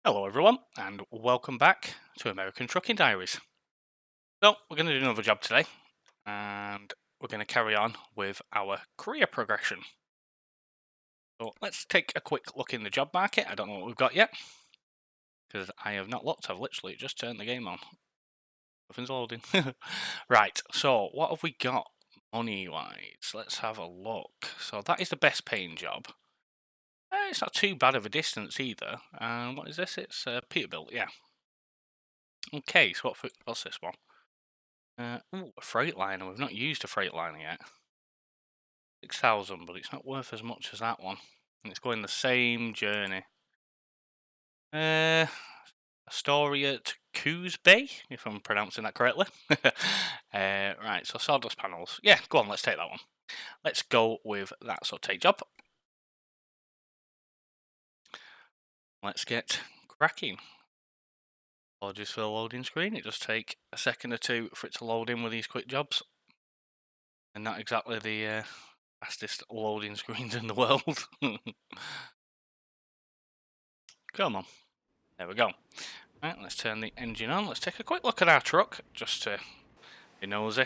Hello everyone, and welcome back to American Trucking Diaries. So, we're going to do another job today, and we're going to carry on with our career progression. So, let's take a quick look in the job market. I don't know what we've got yet, because I have not looked. I've literally just turned the game on. Nothing's loading. Right, so what have we got money-wise? Let's have a look. So, that is the best paying job. It's not too bad of a distance either. What is this? It's Peterbilt, yeah. Okay, so what's this one? Ooh, a Freightliner. We've not used a Freightliner yet. 6,000, but it's not worth as much as that one. And it's going the same journey. Astoria to Coosbay, if I'm pronouncing that correctly. Right, so sawdust panels. Yeah, go on, let's take that one. Let's go with that sort of job. Let's get cracking. Apologies for the loading screen. It does take a second or two for it to load in with these quick jobs. And not exactly the fastest loading screens in the world. Come on. There we go. Right, let's turn the engine on. Let's take a quick look at our truck, just to be nosy.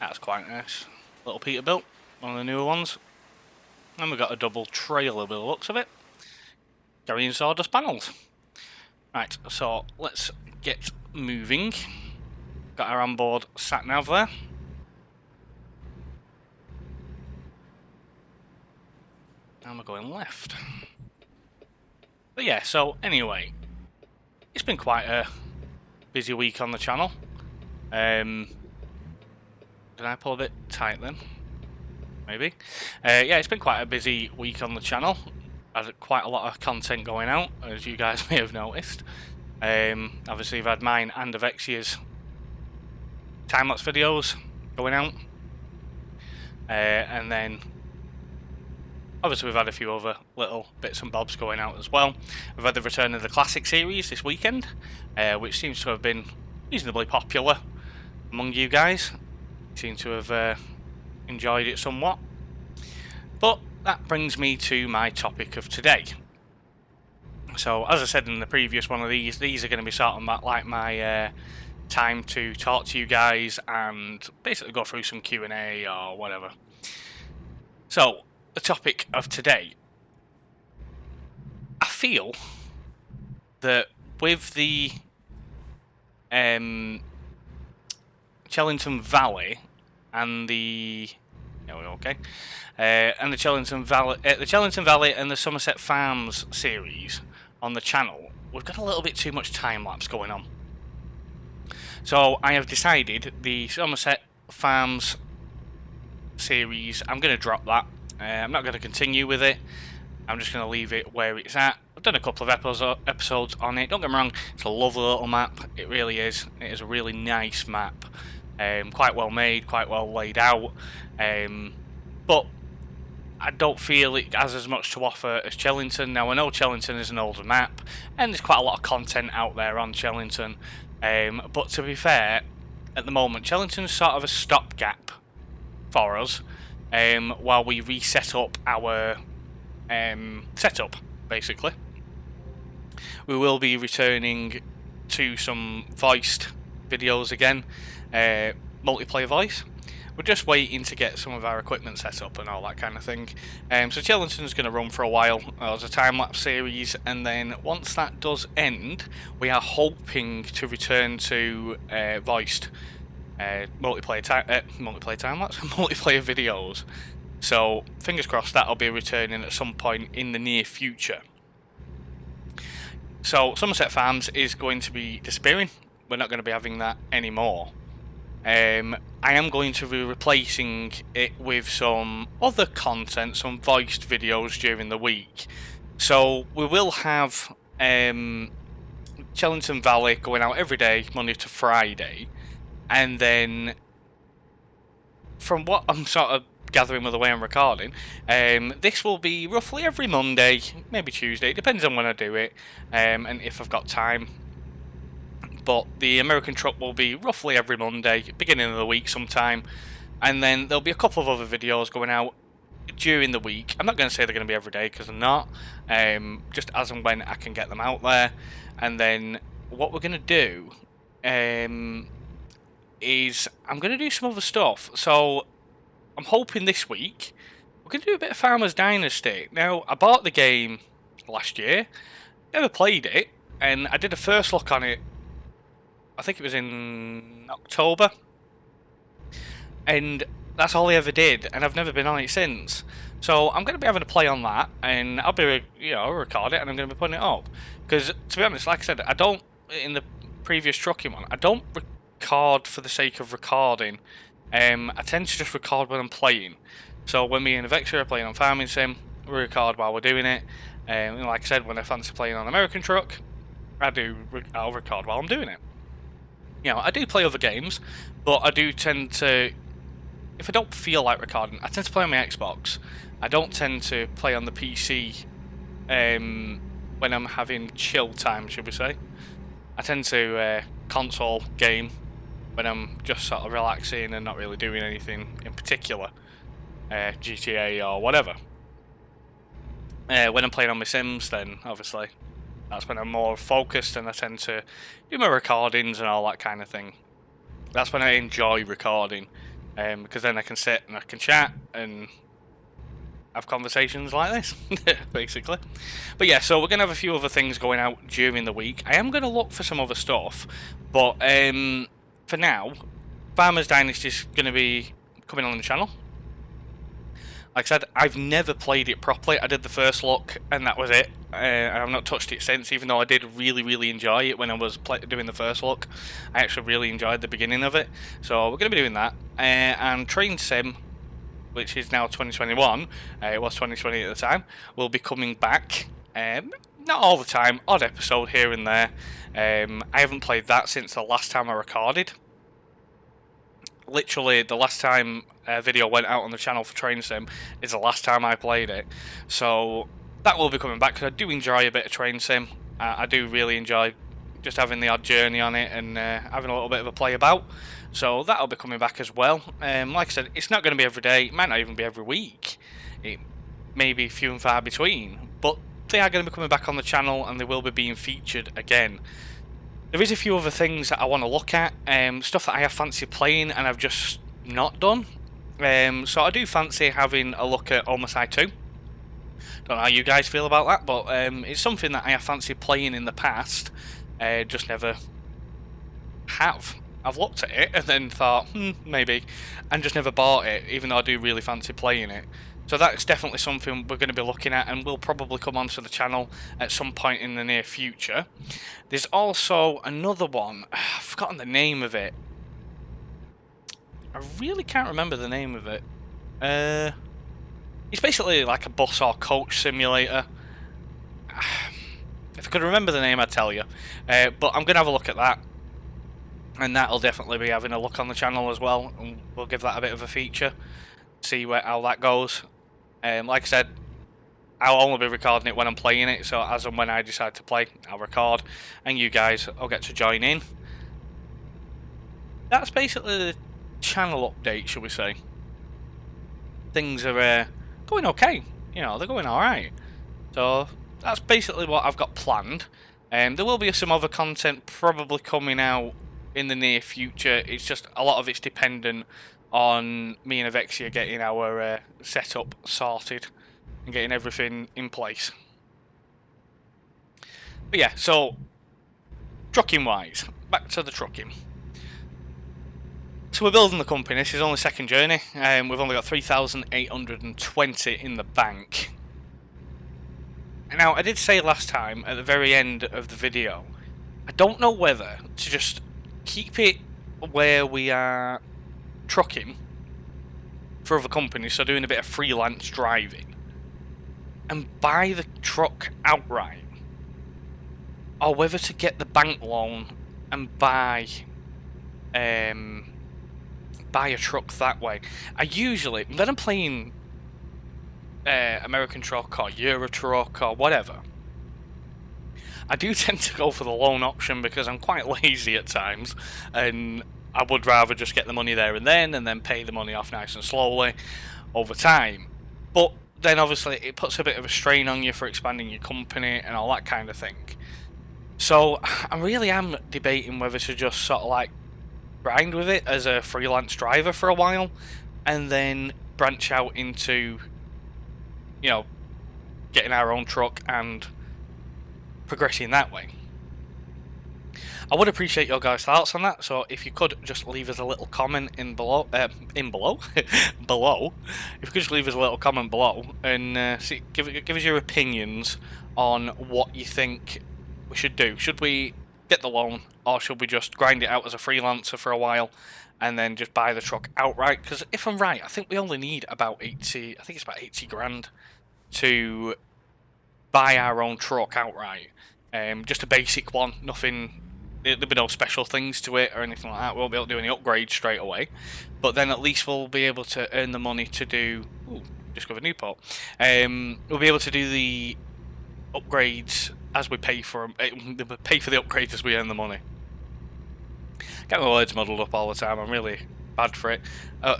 That's quite nice. Little Peterbilt, one of the newer ones. And we've got a double trailer by the looks of it. Carrying sawdust panels. Right, so let's get moving. Got our onboard sat nav there. And we're going left. But yeah, so anyway, it's been quite a busy week on the channel. Did I pull a bit tight then? Maybe. Yeah, it's been quite a busy week on the channel. Had quite a lot of content going out, as you guys may have noticed. Obviously, I've had mine and Avexia's time-lapse videos going out. And then, obviously, we've had a few other little bits and bobs going out as well. We've had the return of the Classic series this weekend, which seems to have been reasonably popular among you guys. Seem to have enjoyed it somewhat. But that brings me to my topic of today. So, as I said in the previous one of these are going to be sort of like my time to talk to you guys and basically go through some Q&A or whatever. So, the topic of today. I feel that with the Chellington Valley and the and the Chellington Valley and the Somerset Farms series on the channel, we've got a little bit too much time lapse going on. So I have decided the Somerset Farms series, I'm going to drop that. I'm not going to continue with it. I'm just going to leave it where it's at. I've done a couple of episodes on it. Don't get me wrong, it's a lovely little map. It really is. It is a really nice map. Quite well made, quite well laid out. But I don't feel it has as much to offer as Chellington. Now, I know Chellington is an older map, and there's quite a lot of content out there on Chellington. But to be fair, at the moment, Chellington's sort of a stopgap for us while we reset up our setup, basically. We will be returning to some voiced videos again, multiplayer voice. We're just waiting to get some of our equipment set up and all that kind of thing. So Chellington's going to run for a while as a time-lapse series, and then once that does end, we are hoping to return to voiced multiplayer time-lapse, multiplayer videos. So fingers crossed that'll be returning at some point in the near future. So Somerset Farms is going to be disappearing. We're not going to be having that anymore. I am going to be replacing it with some other content, some voiced videos during the week. So we will have Chellington Valley going out every day, Monday to Friday. And then, from what I'm sort of gathering with the way I'm recording, this will be roughly every Monday, maybe Tuesday, depends on when I do it, and if I've got time. But the American Truck will be roughly every Monday, beginning of the week sometime, and then there'll be a couple of other videos going out during the week. I'm not going to say they're going to be every day, because I'm not. Just as and when I can get them out there. And then what we're going to do is I'm going to do some other stuff. So I'm hoping this week we're going to do a bit of Farmers Dynasty. Now, I bought the game last year, never played it, and I did a first look on it, I think it was in October, and that's all I ever did, and I've never been on it since. So I'm going to be having a play on that, and I'll be, I'll record it, and I'm going to be putting it up. Because, to be honest, like I said, I don't, in the previous trucking one, I don't record for the sake of recording. I tend to just record when I'm playing. So when me and Avexia are playing on Farming Sim, we record while we're doing it. Like I said, when I fancy playing on American Truck, I'll record while I'm doing it. I do play other games, but I do tend to, if I don't feel like recording, I tend to play on my Xbox. I don't tend to play on the PC when I'm having chill time, should we say. I tend to console game when I'm just sort of relaxing and not really doing anything in particular. GTA or whatever. When I'm playing on my Sims, then obviously that's when I'm more focused and I tend to do my recordings and all that kind of thing. That's when I enjoy recording, because then I can sit and I can chat and have conversations like this, basically. But yeah, so we're going to have a few other things going out during the week. I am going to look for some other stuff, but for now, Farmers Dynasty is going to be coming on the channel. Like I said, I've never played it properly. I did the first look, and that was it. I've not touched it since, even though I did really, really enjoy it when I was doing the first look. I actually really enjoyed the beginning of it. So we're going to be doing that. And Train Sim, which is now 2021, it was 2020 at the time, will be coming back. Not all the time, odd episode here and there. I haven't played that since the last time I recorded. Literally, the last time a video went out on the channel for Train Sim is the last time I played it. So that will be coming back, because I do enjoy a bit of Train Sim. I do really enjoy just having the odd journey on it and having a little bit of a play about. So that'll be coming back as well. Like I said, it's not going to be every day. It might not even be every week. It may be few and far between. But they are going to be coming back on the channel, and they will be being featured again. There is a few other things that I want to look at, stuff that I have fancied playing and I've just not done. So I do fancy having a look at Homicide 2. Don't know how you guys feel about that, but it's something that I have fancied playing in the past, just never have. I've looked at it and then thought, maybe, and just never bought it, even though I do really fancy playing it. So that's definitely something we're going to be looking at, and will probably come onto the channel at some point in the near future. There's also another one. I've forgotten the name of it. I really can't remember the name of it. It's basically like a bus or coach simulator. If I could remember the name, I'd tell you. But I'm going to have a look at that. And that'll definitely be having a look on the channel as well. And we'll give that a bit of a feature. See how that goes. Like I said, I'll only be recording it when I'm playing it, so as and when I decide to play, I'll record, and you guys will get to join in. That's basically the channel update, shall we say. Things are going okay, they're going alright. So that's basically what I've got planned. There will be some other content probably coming out in the near future. It's just a lot of it's dependent on me and Avexia getting our setup sorted and getting everything in place. But yeah, so trucking wise, back to the trucking. So we're building the company. This is only second journey, and we've only got 3,820 in the bank. Now, I did say last time at the very end of the video, I don't know whether to just keep it where we are trucking for other companies, so doing a bit of freelance driving, and buy the truck outright, or whether to get the bank loan and buy a truck that way. I usually, when I'm playing American Truck or Euro Truck or whatever, I do tend to go for the loan option because I'm quite lazy at times, and I would rather just get the money there and then pay the money off nice and slowly over time. But then obviously it puts a bit of a strain on you for expanding your company and all that kind of thing. So I really am debating whether to just sort of like grind with it as a freelance driver for a while and then branch out into, you know, getting our own truck and progressing that way. I would appreciate your guys' thoughts on that, so if you could just leave us a little comment below. Below. If you could just leave us a little comment below and give us your opinions on what you think we should do. Should we get the loan, or should we just grind it out as a freelancer for a while and then just buy the truck outright? Because if I'm right, I think we only need about 80. I think it's about 80 grand to buy our own truck outright. Just a basic one, nothing. There'll be no special things to it or anything like that. We won't be able to do any upgrades straight away, but then at least we'll be able to earn the money to do. Ooh, discover Newport. We'll be able to do the upgrades as we pay for them. Pay for the upgrades as we earn the money. Get my words muddled up all the time. I'm really bad for it.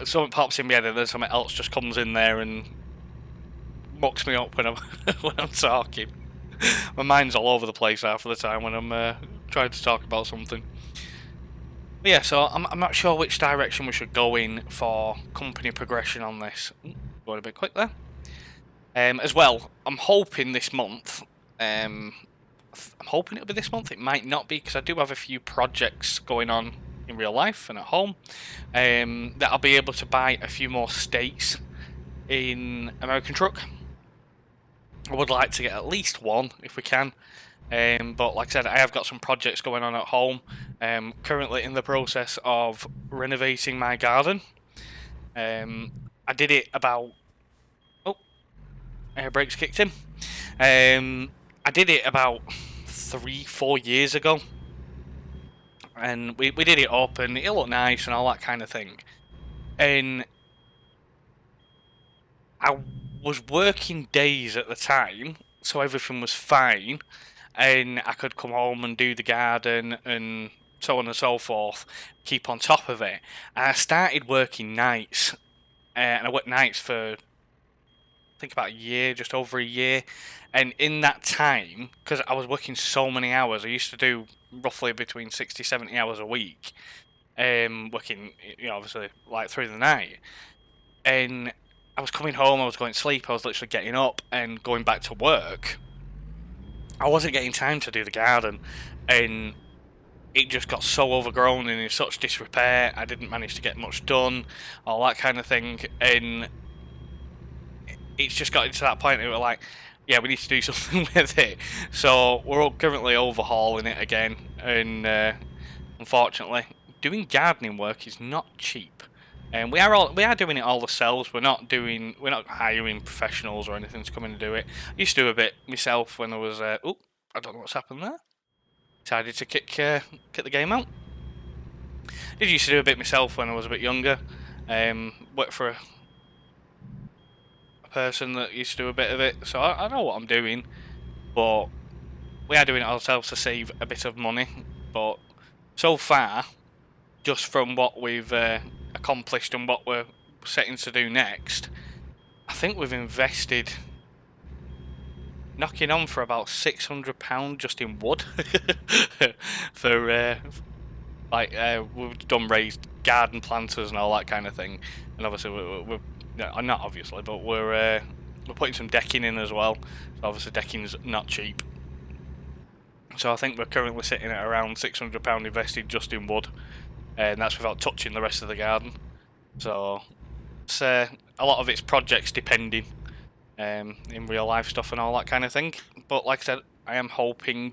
Something pops in my head and then something else just comes in there and mucks me up when I'm when I'm talking. My mind's all over the place half of the time when I'm trying to talk about something. But yeah, so I'm not sure which direction we should go in for company progression on this. Going a bit quick there. As well, I'm hoping this month. I'm hoping it'll be this month. It might not be because I do have a few projects going on in real life and at home. That I'll be able to buy a few more states in American Truck. I would like to get at least one if we can, but like I said, I have got some projects going on at home. Currently in the process of renovating my garden. I did it about... Oh, air brakes kicked in. I did it about 3-4 years ago, and we did it up, and it looked nice and all that kind of thing. And I was working days at the time, so everything was fine, and I could come home and do the garden and so on and so forth, keep on top of it. And I started working nights, and I worked nights for I think about a year, just over a year. And in that time, because I was working so many hours, I used to do roughly between 60-70 hours a week, working, you know, obviously like through the night. And I was coming home, I was going to sleep, I was literally getting up and going back to work. I wasn't getting time to do the garden, and it just got so overgrown and in such disrepair, I didn't manage to get much done, all that kind of thing, and it's just got to that point where we're like, yeah, we need to do something with it. So we're currently overhauling it again, and unfortunately, doing gardening work is not cheap. And we are doing it all ourselves. We're not hiring professionals or anything to come in and do it. I used to do a bit myself when I was. I don't know what's happened there. Decided to kick the game out. Did used to do a bit myself when I was a bit younger. Worked for a person that used to do a bit of it, so I know what I'm doing. But we are doing it ourselves to save a bit of money. But so far, just from what we've accomplished and what we're setting to do next, I think we've invested knocking on for about £600 just in wood. For we've done raised garden planters and all that kind of thing, and obviously we're not obviously, but we're putting some decking in as well. So obviously decking's not cheap. So I think we're currently sitting at around £600 invested just in wood, and that's without touching the rest of the garden. So it's, a lot of it's projects depending, in real life stuff and all that kind of thing. But like I said, I am hoping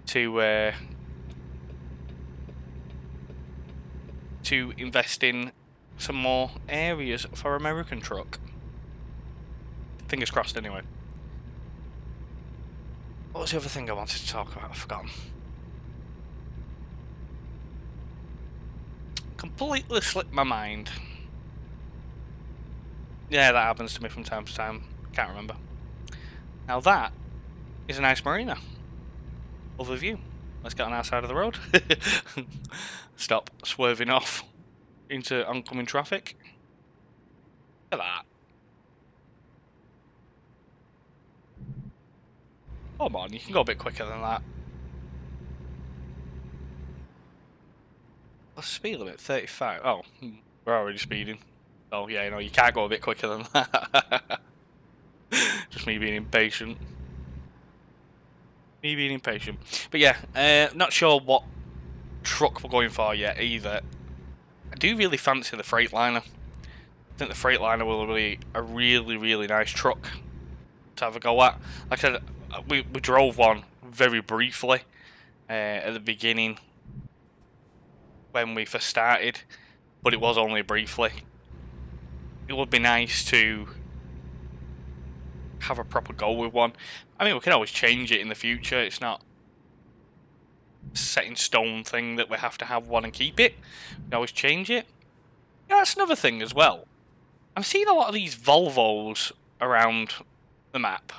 to invest in some more areas for American Truck. Fingers crossed anyway. What was the other thing I wanted to talk about? I've forgotten. Completely slipped my mind. Yeah, that happens to me from time to time. Can't remember. Now that is a nice marina. Overview. Let's get on our side of the road. Stop swerving off into oncoming traffic. Look at that. Come on, you can go a bit quicker than that. What's the speed limit? 35. Oh, we're already speeding. Oh, yeah, no, you can't go a bit quicker than that. Just me being impatient. But yeah, not sure what truck we're going for yet either. I do really fancy the Freightliner. I think the Freightliner will be a really, really nice truck to have a go at. Like I said, we drove one very briefly at the beginning when we first started, but it was only briefly. It would be nice to have a proper go with one. I mean, we can always change it in the future. It's not a set in stone thing that we have to have one and keep it. We can always change it. Yeah, that's another thing as well. I'm seeing a lot of these Volvos around the map,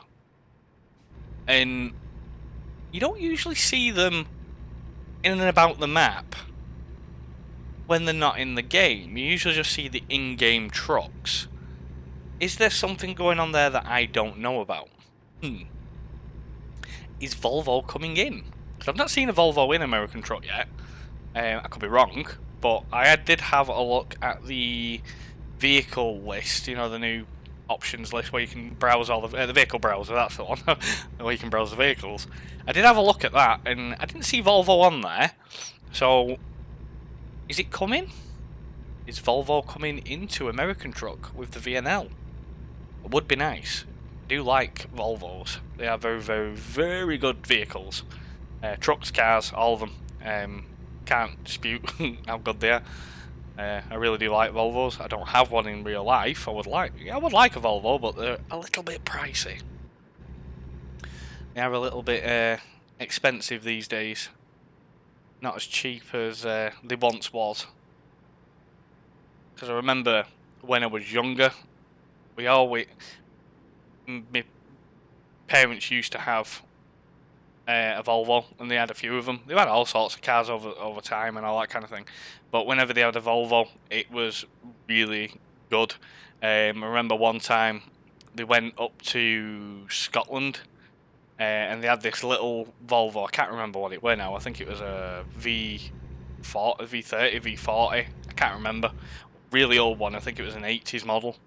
and you don't usually see them in and about the map when they're not in the game. You usually just see the in-game trucks. Is there something going on there that I don't know about? Is Volvo coming in? Because I've not seen a Volvo in American Truck yet. I could be wrong, but I did have a look at the vehicle list, you know, the new options list where you can browse all the vehicle browser, that's the one, where you can browse the vehicles. I did have a look at that, and I didn't see Volvo on there. So, is it coming? Is Volvo coming into American Truck with the VNL? It would be nice. I do like Volvos. They are very, very, very good vehicles. Trucks, cars, all of them. Can't dispute how good they are. I really do like Volvos. I don't have one in real life. I would like a Volvo, but they're a little bit pricey. They are a little bit expensive these days. Not as cheap as they once was. Because I remember when I was younger, my parents used to have a Volvo, and they had a few of them. They had all sorts of cars over time and all that kind of thing. But whenever they had a Volvo, it was really good. I remember one time they went up to Scotland, and they had this little Volvo. I can't remember what it were now. I think it was a V30, V40. I can't remember. Really old one. I think it was an 80s model.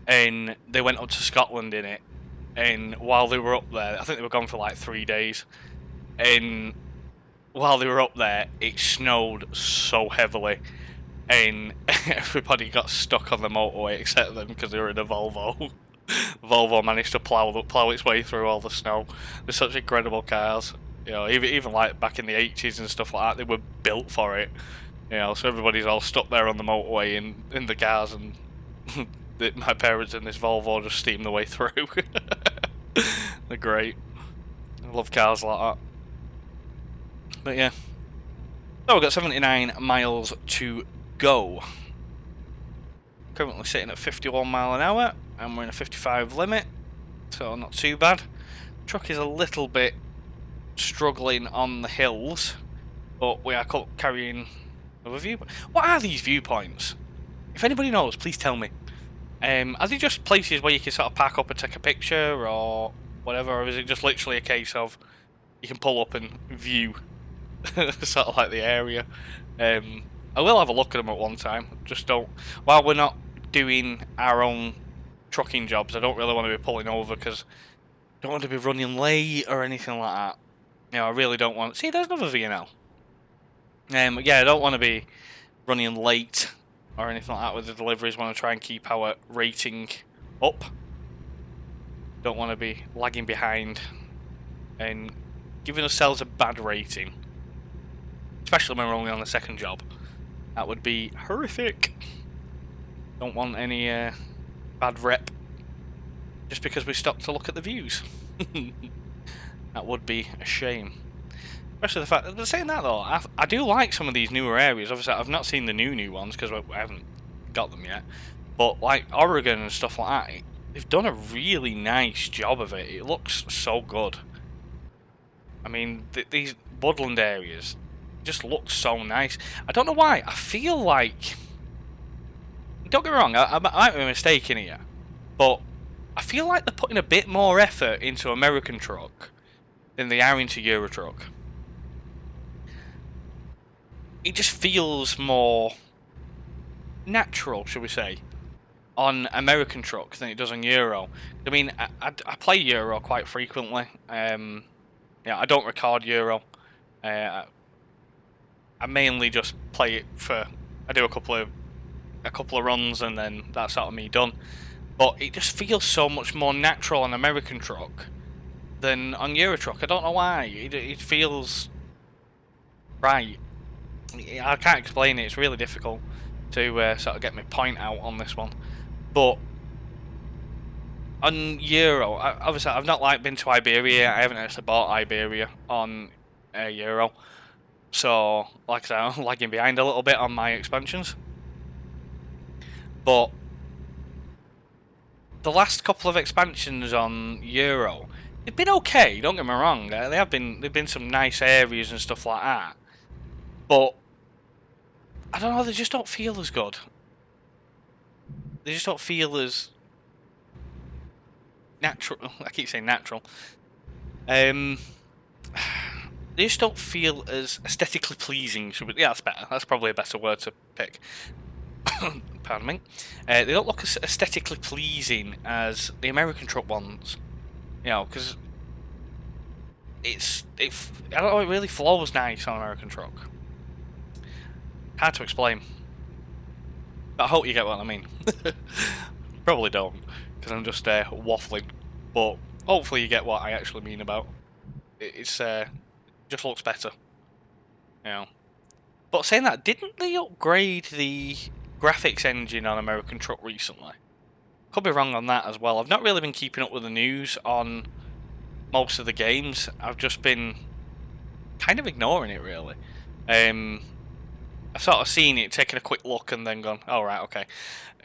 And they went up to Scotland in it. And while they were up there, I think they were gone for like 3 days. And while they were up there, it snowed so heavily. And everybody got stuck on the motorway except them because they were in a Volvo. Volvo managed to plow its way through all the snow. They're such incredible cars. You know, even like back in the 80s and stuff like that, they were built for it. You know, so everybody's all stuck there on the motorway in the cars, and my parents in this Volvo just steam the way through. They're great. I love cars like that. But yeah. So we've got 79 miles to go. Currently sitting at 51 mile an hour, and we're in a 55 limit, so not too bad. Truck is a little bit struggling on the hills, but we are carrying another viewpoint. What are these viewpoints? If anybody knows, please tell me. Are they just places where you can sort of park up and take a picture or whatever, or is it just literally a case of you can pull up and view sort of like the area? I will have a look at them at one time. Just don't, while we're not doing our own trucking jobs, I don't really want to be pulling over because I don't want to be running late or anything like that. You know, I really don't want. See, there's another VNL. Yeah, I don't want to be running late or anything like that with the deliveries. Want to try and keep our rating up. Don't want to be lagging behind and giving ourselves a bad rating, especially when we're only on the second job. That would be horrific. Don't want any bad rep just because we stopped to look at the views. That would be a shame. Especially the fact that they're saying that though, I do like some of these newer areas. Obviously, I've not seen the new ones because I haven't got them yet. But like Oregon and stuff like that, they've done a really nice job of it. It looks so good. I mean, these woodland areas just look so nice. I don't know why. I feel like, don't get me wrong, I might be mistaken here, but I feel like they're putting a bit more effort into American truck than they are into Euro truck. It just feels more natural, shall we say, on American truck than it does on Euro. I mean, I play Euro quite frequently. Yeah, I don't record Euro. I mainly just play it for. I do a couple of runs and then that's sort of me done. But it just feels so much more natural on American truck than on Euro truck. I don't know why. It feels right. I can't explain it. It's really difficult to sort of get my point out on this one. But on Euro, obviously I've not been to Iberia. I haven't actually bought Iberia on Euro. So, like I said, I'm lagging behind a little bit on my expansions. But the last couple of expansions on Euro, they've been okay. Don't get me wrong. They've been some nice areas and stuff like that. But I don't know. They just don't feel as good. They just don't feel as natural. I keep saying natural. They just don't feel as aesthetically pleasing. Yeah, that's better. That's probably a better word to pick. Pardon me. They don't look as aesthetically pleasing as the American truck ones. You know, because I don't know, it really flows nice on American truck. Hard to explain. But I hope you get what I mean. Probably don't, because I'm just waffling. But hopefully you get what I actually mean about. It's just looks better. You know. But saying that, didn't they upgrade the graphics engine on American truck recently? Could be wrong on that as well. I've not really been keeping up with the news on most of the games. I've just been kind of ignoring it, really. I've sort of seen it, taken a quick look, and then gone, oh, right, okay.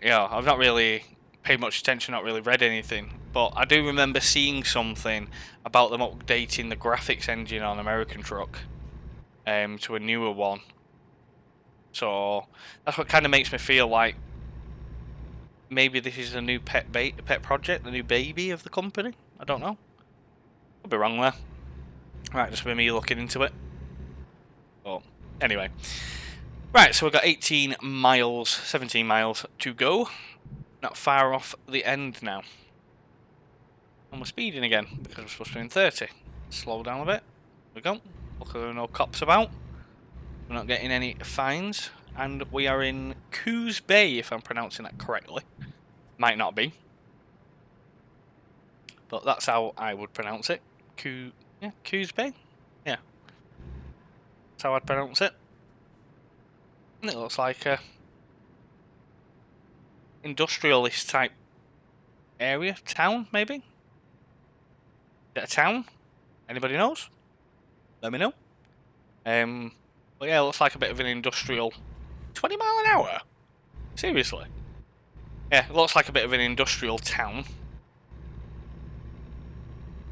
Yeah, I've not really paid much attention, not really read anything. But I do remember seeing something about them updating the graphics engine on American truck to a newer one. So that's what kind of makes me feel like maybe this is a new pet project, the new baby of the company. I don't know. Could be wrong there. Right, just with me looking into it. But anyway. Right, so we've got 18 miles, 17 miles to go. Not far off the end now. And we're speeding again, because we're supposed to be in 30. Slow down a bit. There we go. Look, there are no cops about. We're not getting any fines. And we are in Coosbay, if I'm pronouncing that correctly. Might not be. But that's how I would pronounce it. Coosbay? Yeah. That's how I'd pronounce it. And it looks like a industrialist type area, town maybe? Is it a town? Anybody knows? Let me know. But yeah, it looks like a bit of an industrial 20 mile an hour? Seriously? Yeah, it looks like a bit of an industrial town.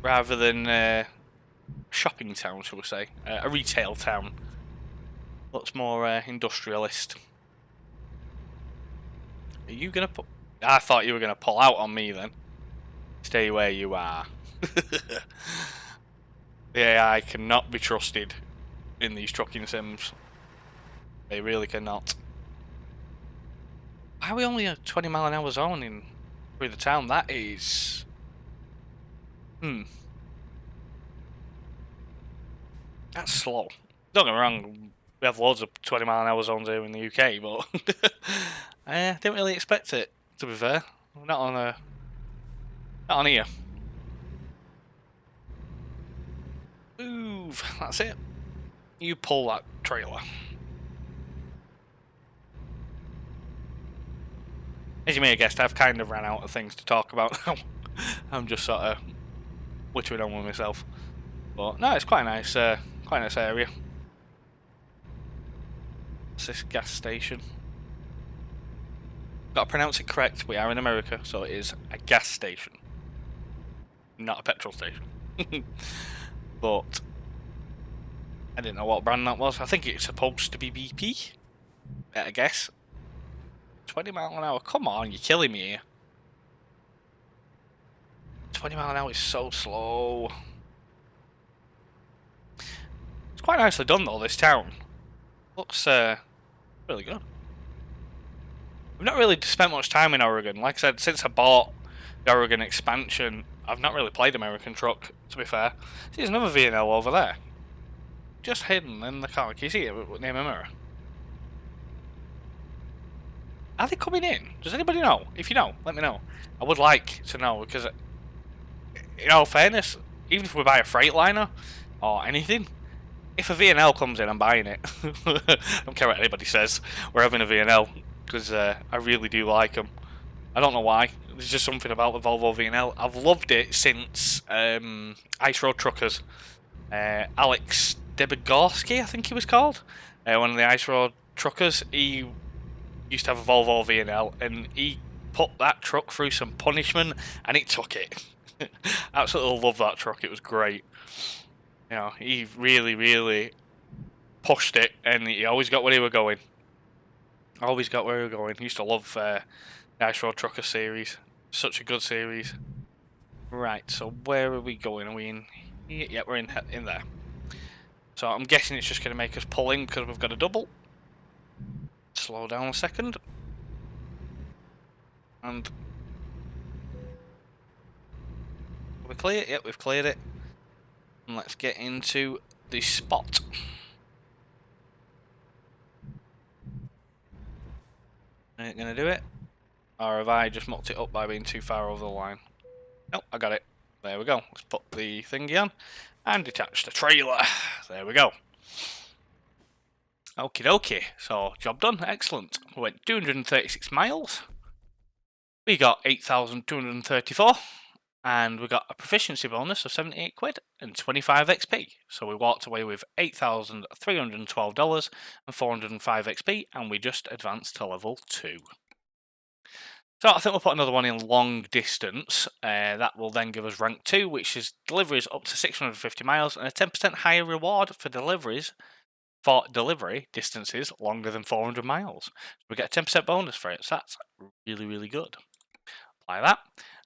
Rather than a shopping town, shall we say. A retail town. Looks more industrialist. Are you gonna put... I thought you were gonna pull out on me then. Stay where you are. The AI cannot be trusted in these trucking sims. They really cannot. Why are we only a 20 mile an hour zone through the town? That is... That's slow. Don't get me wrong, we have loads of 20 mile an hour zones here in the UK, but I didn't really expect it, to be fair. Not on here. Move, that's it. You pull that trailer. As you may have guessed, I've kind of ran out of things to talk about now. I'm just sort of wittering on with myself. But no, it's quite a nice area. What's this gas station? Got to pronounce it correct. We are in America, so it is a gas station, not a petrol station. But I didn't know what brand that was. I think it's supposed to be BP. I guess. 20 mile an hour. Come on, you're killing me here. 20 mile an hour is so slow. It's quite nicely done though, this town. Looks really good. I've not really spent much time in Oregon. Like I said, since I bought the Oregon expansion, I've not really played American Truck, to be fair. See, there's another V&L over there. Just hidden in the car. Can you see it near my mirror? Are they coming in? Does anybody know? If you know, let me know. I would like to know, because, in all fairness, even if we buy a Freightliner or anything, if a V&L comes in, I'm buying it. I don't care what anybody says. We're having a V&L, because I really do like them. I don't know why. There's just something about the Volvo V&L. I've loved it since Ice Road Truckers. Alex Debogorski, I think he was called. One of the Ice Road Truckers. He used to have a Volvo V&L, and he put that truck through some punishment, and it took it. Absolutely love that truck. It was great. You know, he really, really pushed it, and he always got where he was going. Always got where he was going. He used to love the Ice Road Trucker series. Such a good series. Right, so where are we going? Are we in here? Yeah, we're in there. So I'm guessing it's just going to make us pull in because we've got a double. Slow down a second. And we clear? Yep, we've cleared it. And let's get into the spot. Ain't going to do it. Or have I just mucked it up by being too far over the line? Nope, I got it. There we go. Let's put the thingy on and detach the trailer. There we go. Okie dokie. So, job done. Excellent. We went 236 miles. We got 8,234. And we got a proficiency bonus of 78 quid and 25 XP. So we walked away with $8,312 and 405 XP, and we just advanced to level 2. So I think we'll put another one in long distance. That will then give us rank 2, which is deliveries up to 650 miles and a 10% higher reward for delivery distances longer than 400 miles. So we get a 10% bonus for it. So that's really, really good. Apply that.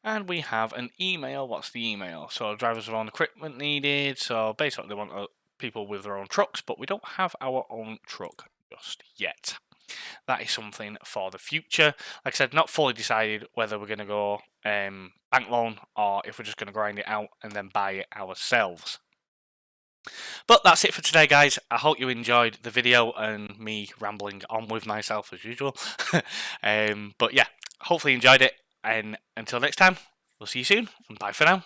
And we have an email. What's the email? So drivers with own equipment needed. So basically they want people with their own trucks, but we don't have our own truck just yet. That is something for the future. Like I said, not fully decided whether we're going to go bank loan or if we're just going to grind it out and then buy it ourselves. But that's it for today, guys. I hope you enjoyed the video and me rambling on with myself as usual. But yeah, hopefully you enjoyed it. And until next time, we'll see you soon, and bye for now.